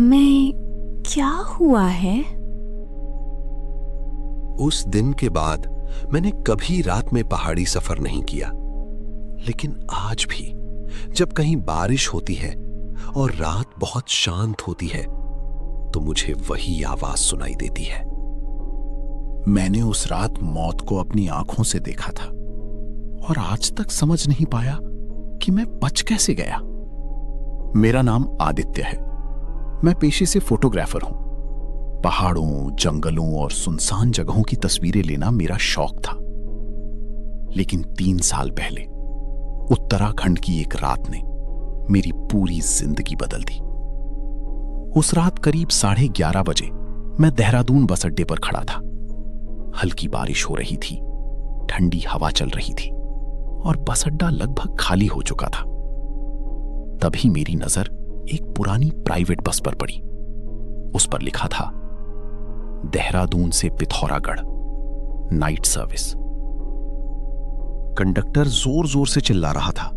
समय क्या हुआ है? उस दिन के बाद मैंने कभी रात में पहाड़ी सफर नहीं किया, लेकिन आज भी जब कहीं बारिश होती है और रात बहुत शांत होती है तो मुझे वही आवाज सुनाई देती है। मैंने उस रात मौत को अपनी आंखों से देखा था और आज तक समझ नहीं पाया कि मैं बच कैसे गया। मेरा नाम आदित्य है। मैं पेशे से फोटोग्राफर हूं। पहाड़ों, जंगलों और सुनसान जगहों की तस्वीरें लेना मेरा शौक था। लेकिन 3 साल पहले उत्तराखंड की एक रात ने मेरी पूरी जिंदगी बदल दी। उस रात करीब 11:30 बजे मैं देहरादून बस अड्डे पर खड़ा था। हल्की बारिश हो रही थी, ठंडी हवा चल रही थी और बस अड्डा लगभग खाली हो चुका था। तभी मेरी नजर एक पुरानी प्राइवेट बस पर पड़ी। उस पर लिखा था देहरादून से पिथौरागढ़, नाइट सर्विस। कंडक्टर जोर जोर से चिल्ला रहा था,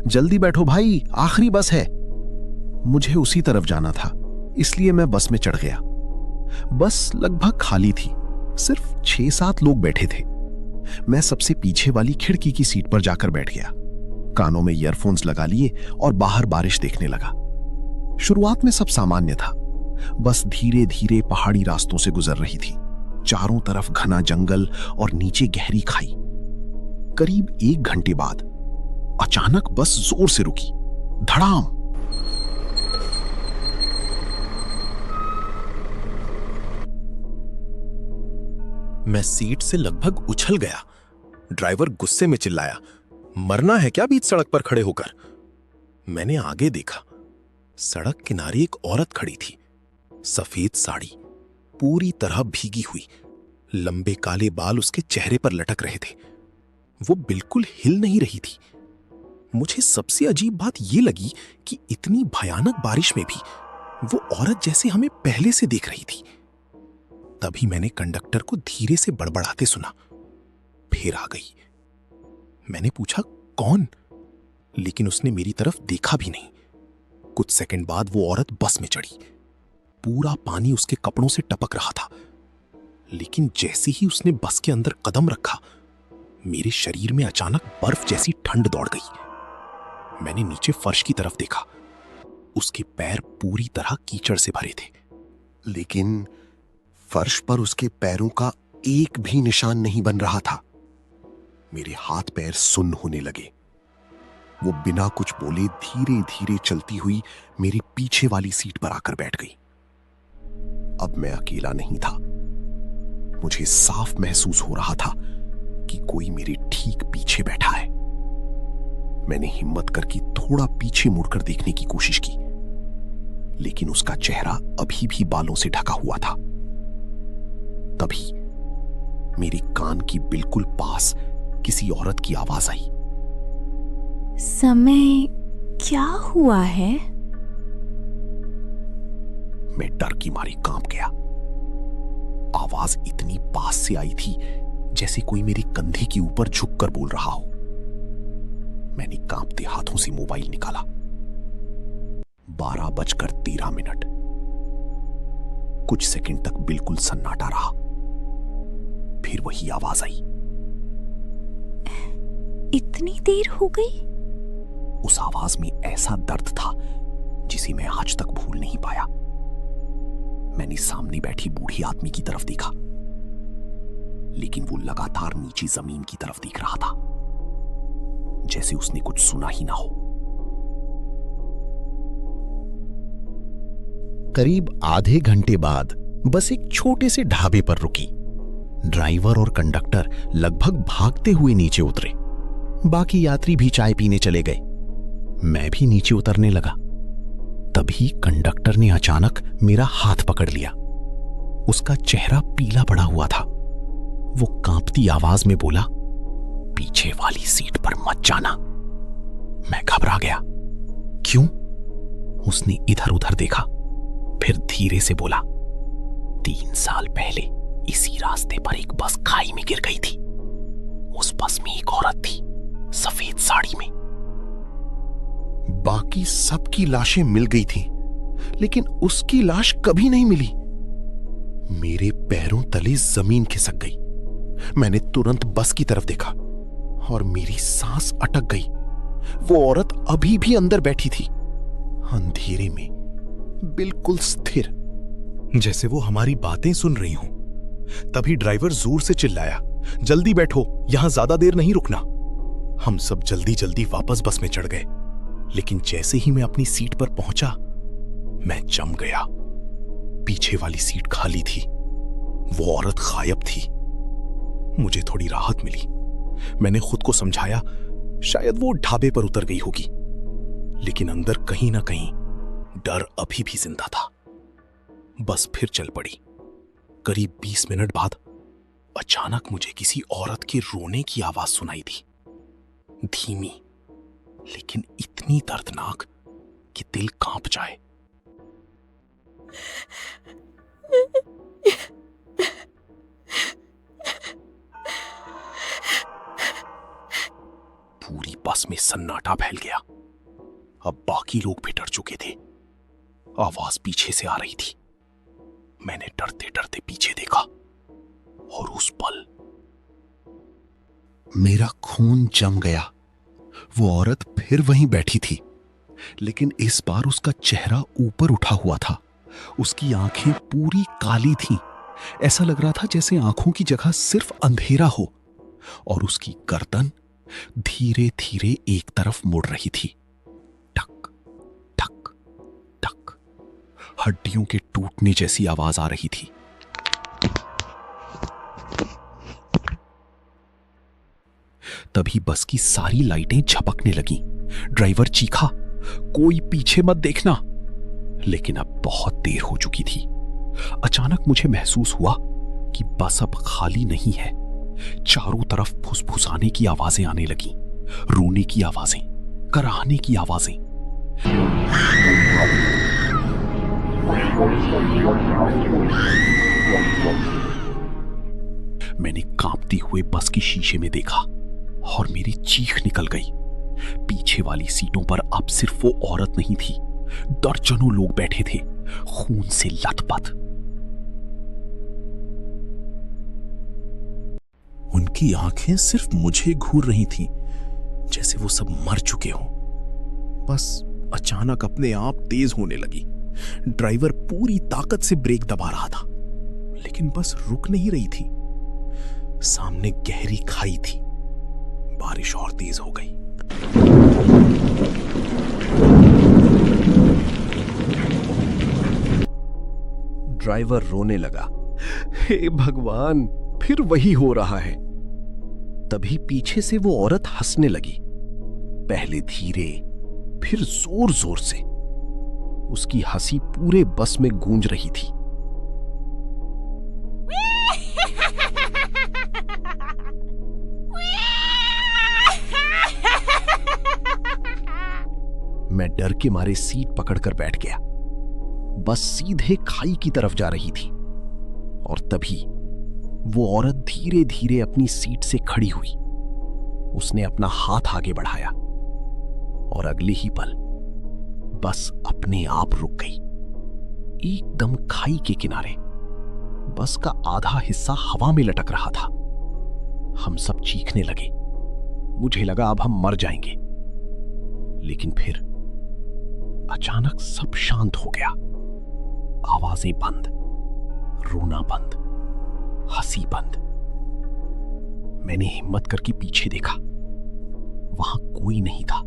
जल्दी बैठो भाई, आखिरी बस है। मुझे उसी तरफ जाना था, इसलिए मैं बस में चढ़ गया। बस लगभग खाली थी, सिर्फ 6-7 लोग बैठे थे। मैं सबसे पीछे वाली खिड़की की सीट पर जाकर बैठ गया। कानों में ईयरफोन्स लगा लिए और बाहर बारिश देखने लगा। शुरुआत में सब सामान्य था। बस धीरे धीरे पहाड़ी रास्तों से गुजर रही थी। चारों तरफ घना जंगल और नीचे गहरी खाई। करीब 1 घंटे बाद अचानक बस जोर से रुकी। धड़ाम। मैं सीट से लगभग उछल गया। ड्राइवर गुस्से में चिल्लाया, मरना है क्या बीच सड़क पर खड़े होकर? मैंने आगे देखा। सड़क किनारे एक औरत खड़ी थी। सफेद साड़ी, पूरी तरह भीगी हुई, लंबे काले बाल उसके चेहरे पर लटक रहे थे। वो बिल्कुल हिल नहीं रही थी। मुझे सबसे अजीब बात यह लगी कि इतनी भयानक बारिश में भी वो औरत जैसे हमें पहले से देख रही थी। तभी मैंने कंडक्टर को धीरे से बड़बड़ाते सुना, फिर आ गई। मैंने पूछा कौन, लेकिन उसने मेरी तरफ देखा भी नहीं। कुछ सेकंड बाद वो औरत बस में चढ़ी। पूरा पानी उसके कपड़ों से टपक रहा था, लेकिन जैसे ही उसने बस के अंदर कदम रखा, मेरे शरीर में अचानक बर्फ जैसी ठंड दौड़ गई। मैंने नीचे फर्श की तरफ देखा। उसके पैर पूरी तरह कीचड़ से भरे थे, लेकिन फर्श पर उसके पैरों का एक भी निशान नहीं बन रहा था। मेरे हाथ पैर सुन्न होने लगे। वो बिना कुछ बोले धीरे धीरे चलती हुई मेरी पीछे वाली सीट पर आकर बैठ गई। अब मैं अकेला नहीं था। मुझे साफ महसूस हो रहा था कि कोई मेरे ठीक पीछे बैठा है। मैंने हिम्मत करके थोड़ा पीछे मुड़कर देखने की कोशिश की, लेकिन उसका चेहरा अभी भी बालों से ढका हुआ था। तभी मेरे कान की बिल्कुल पास किसी औरत की आवाज आई, समय क्या हुआ है? मैं डर की मारी कांप गया। आवाज इतनी पास से आई थी जैसे कोई मेरे कंधे के ऊपर झुककर बोल रहा हो। मैंने कांपते हाथों से मोबाइल निकाला। 12:13। कुछ सेकंड तक बिल्कुल सन्नाटा रहा। फिर वही आवाज आई, इतनी देर हो गई? उस आवाज में ऐसा दर्द था जिसे मैं आज तक भूल नहीं पाया। मैंने सामने बैठी बूढ़ी आदमी की तरफ देखा, लेकिन वो लगातार नीचे जमीन की तरफ देख रहा था, जैसे उसने कुछ सुना ही ना हो। करीब आधे घंटे बाद बस एक छोटे से ढाबे पर रुकी। ड्राइवर और कंडक्टर लगभग भागते हुए नीचे उतरे। बाकी यात्री भी चाय पीने चले गए। मैं भी नीचे उतरने लगा। तभी कंडक्टर ने अचानक मेरा हाथ पकड़ लिया। उसका चेहरा पीला पड़ा हुआ था। वो कांपती आवाज में बोला, पीछे वाली सीट पर मत जाना। मैं घबरा गया। क्यों? उसने इधर उधर देखा, फिर धीरे से बोला, 3 साल पहले इसी रास्ते पर एक बस खाई में गिर गई थी। उस बस में एक औरत थी, सफेद साड़ी में। बाकी सबकी लाशें मिल गई थी, लेकिन उसकी लाश कभी नहीं मिली। मेरे पैरों तले जमीन खिसक गई। मैंने तुरंत बस की तरफ देखा और मेरी सांस अटक गई। वो औरत अभी भी अंदर बैठी थी, अंधेरे में, बिल्कुल स्थिर, जैसे वो हमारी बातें सुन रही हों। तभी ड्राइवर जोर से चिल्लाया, जल्दी बैठो, यहां ज्यादा देर नहीं रुकना। हम सब जल्दी जल्दी वापस बस में चढ़ गए, लेकिन जैसे ही मैं अपनी सीट पर पहुंचा, मैं जम गया। पीछे वाली सीट खाली थी, वो औरत गायब थी। मुझे थोड़ी राहत मिली। मैंने खुद को समझाया, शायद वो ढाबे पर उतर गई होगी, लेकिन अंदर कहीं ना कहीं डर अभी भी जिंदा था। बस फिर चल पड़ी। करीब 20 मिनट बाद अचानक मुझे किसी औरत के रोने की आवाज सुनाई दी, धीमी लेकिन इतनी दर्दनाक कि दिल कांप जाए। पूरी बस में सन्नाटा फैल गया। अब बाकी लोग भी डर चुके थे। आवाज पीछे से आ रही थी। मैंने डरते डरते पीछे देखा और उस पल मेरा खून जम गया। वो औरत फिर वहीं बैठी थी, लेकिन इस बार उसका चेहरा ऊपर उठा हुआ था। उसकी आंखें पूरी काली थीं। ऐसा लग रहा था जैसे आंखों की जगह सिर्फ अंधेरा हो, और उसकी गर्दन धीरे धीरे एक तरफ मुड़ रही थी। टक टक टक, हड्डियों के टूटने जैसी आवाज आ रही थी। तभी बस की सारी लाइटें झपकने लगीं। ड्राइवर चीखा, कोई पीछे मत देखना। लेकिन अब बहुत देर हो चुकी थी। अचानक मुझे महसूस हुआ कि बस अब खाली नहीं है। चारों तरफ फुसफुसाने की आवाजें आने लगीं, रोने की आवाजें, कराहने की आवाजें। मैंने कांपती हुए बस की शीशे में देखा और मेरी चीख निकल गई। पीछे वाली सीटों पर अब सिर्फ वो औरत नहीं थी, दर्जनों लोग बैठे थे, खून से लथपथ। उनकी आंखें सिर्फ मुझे घूर रही थीं, जैसे वो सब मर चुके हों। बस अचानक अपने आप तेज होने लगी। ड्राइवर पूरी ताकत से ब्रेक दबा रहा था, लेकिन बस रुक नहीं रही थी। सामने गहरी खाई थी। बारिश और तेज हो गई। ड्राइवर रोने लगा, हे भगवान, फिर वही हो रहा है। तभी पीछे से वो औरत हंसने लगी, पहले धीरे, फिर जोर जोर से। उसकी हंसी पूरे बस में गूंज रही थी। मैं डर के मारे सीट पकड़कर बैठ गया। बस सीधे खाई की तरफ जा रही थी, और तभी वो औरत धीरे धीरे अपनी सीट से खड़ी हुई। उसने अपना हाथ आगे बढ़ाया और अगले ही पल बस अपने आप रुक गई, एकदम खाई के किनारे। बस का आधा हिस्सा हवा में लटक रहा था। हम सब चीखने लगे। मुझे लगा अब हम मर जाएंगे, लेकिन फिर अचानक सब शांत हो गया। आवाजें बंद, रोना बंद, हंसी बंद। मैंने हिम्मत करके पीछे देखा। वहां कोई नहीं था,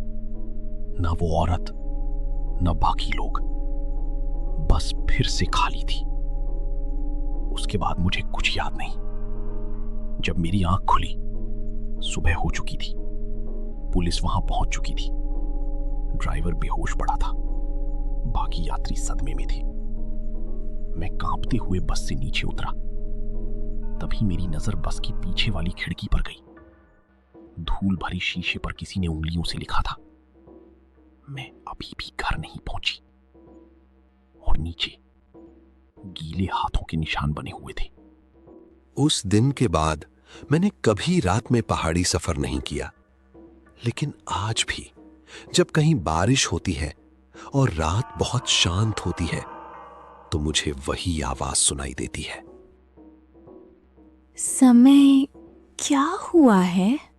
ना वो औरत, ना बाकी लोग। बस फिर से खाली थी। उसके बाद मुझे कुछ याद नहीं। जब मेरी आंख खुली, सुबह हो चुकी थी। पुलिस वहां पहुंच चुकी थी। ड्राइवर बेहोश पड़ा था। बाकी यात्री सदमे में थे। मैं कांपते हुए बस से नीचे उतरा। तभी मेरी नजर बस की पीछे वाली खिड़की पर गई। धूल भरी शीशे पर किसी ने उंगलियों से लिखा था, मैं अभी भी घर नहीं पहुंची। और नीचे गीले हाथों के निशान बने हुए थे। उस दिन के बाद मैंने कभी रात में पहाड़ी सफर नहीं किया, लेकिन आज भी जब कहीं बारिश होती है और रात बहुत शांत होती है तो मुझे वही आवाज सुनाई देती है। समय क्या हुआ है?